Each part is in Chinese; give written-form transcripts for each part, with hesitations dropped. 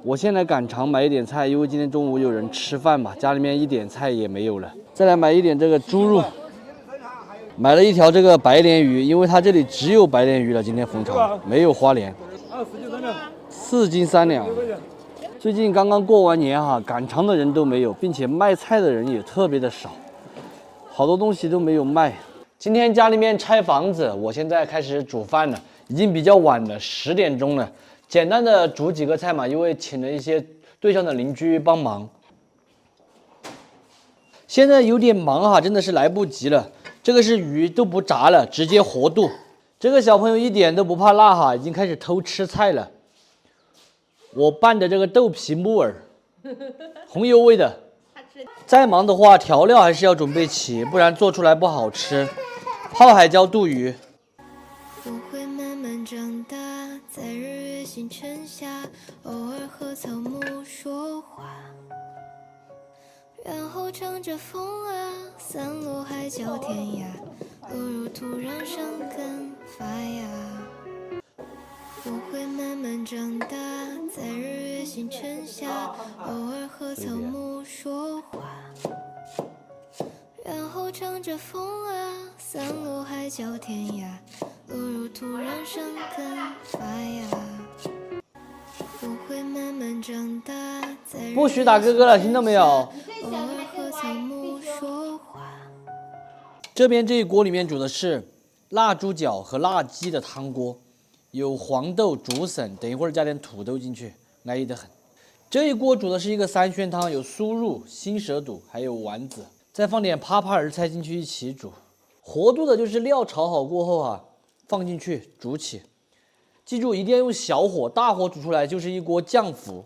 我现在赶场买一点菜，因为今天中午有人吃饭嘛，家里面一点菜也没有了。再来买一点这个猪肉，买了一条这个白鲢鱼，因为它这里只有白鲢鱼了，今天逢场没有花鲢。4斤3两。最近刚刚过完年哈，赶场的人都没有，并且卖菜的人也特别的少，好多东西都没有卖。今天家里面拆房子，我现在开始煮饭了，已经比较晚了，10点钟了。简单的煮几个菜嘛，因为请了一些对象的邻居帮忙。现在有点忙哈，真的是来不及了。这个是鱼，都不炸了，直接活剁。这个小朋友一点都不怕辣哈，已经开始偷吃菜了。我拌的这个豆皮木耳，红油味的。再忙的话，调料还是要准备齐，不然做出来不好吃。泡海椒肚鱼。我会慢慢长大，在日月星辰下，偶尔和草木说话，然后乘着风啊，散落海角天涯，落入土壤生根发芽。我会慢慢长大，在日月星辰下，偶尔和草木说话，然后乘着风啊，散落海角天涯，落入土壤生根发芽。我会慢慢长大，在不许打哥哥了，听到没有？偶尔和草木说话。这边这一锅里面煮的是辣猪脚和辣鸡的汤锅。有黄豆、竹笋，等一会儿加点土豆进去，安逸得很。这一锅煮的是一个3鲜汤，有酥肉、新蛇肚，还有丸子，再放点趴趴儿菜进去一起煮。活肚的就是料炒好过后啊，放进去煮起。记住一定要用小火，大火煮出来就是一锅浆糊。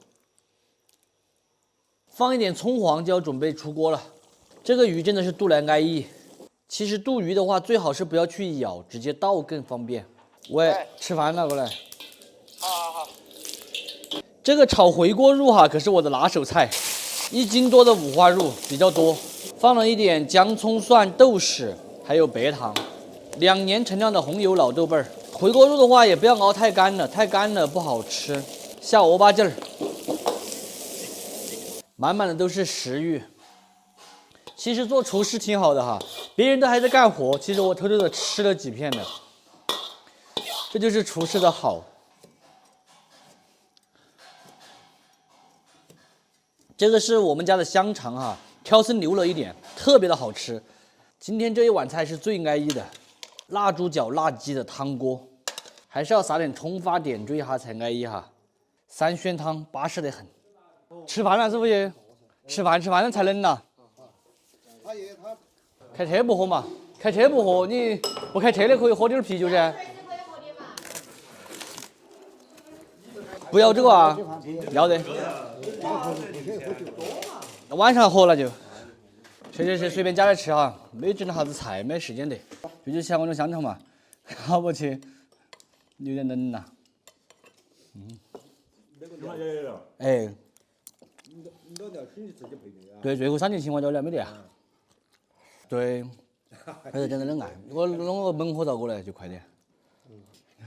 放一点葱黄就要准备出锅了。这个鱼真的是肚来安逸。其实肚鱼的话，最好是不要去咬，直接倒更方便。喂，吃饭了，过来。好。这个炒回锅肉哈，可是我的拿手菜，1斤多的五花肉比较多，放了一点姜、葱、蒜、豆豉，还有白糖，2年陈酿的红油老豆瓣儿。回锅肉的话，也不要熬太干了，太干了不好吃。下鹅巴劲儿，满满的都是食欲。其实做厨师挺好的哈，别人都还在干活，其实我偷偷的吃了几片的。这就是厨师的好。这个是我们家的香肠哈，挑丝留了一点，特别的好吃。今天这一碗菜是最安逸的，辣猪脚、辣鸡的汤锅，还是要撒点葱花点缀哈才安逸哈。3鲜汤巴适得很。吃饭了是不是？吃饭了才能呐。开车不喝嘛？开车不喝，你不开车的可以喝点啤酒噻。不要这个啊？要得。晚上喝了就。去，随便加点吃哈，没整啥子菜，没时间的。就像我这香肠嘛，好不去，有点冷呐。哎。对，最后3年青蛙脚了没得啊？对，还是真的冷啊！我弄个猛火灶过来就快点。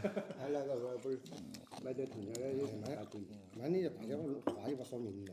他那个不是买点剩下的有什么？那你就大家话就把说明了。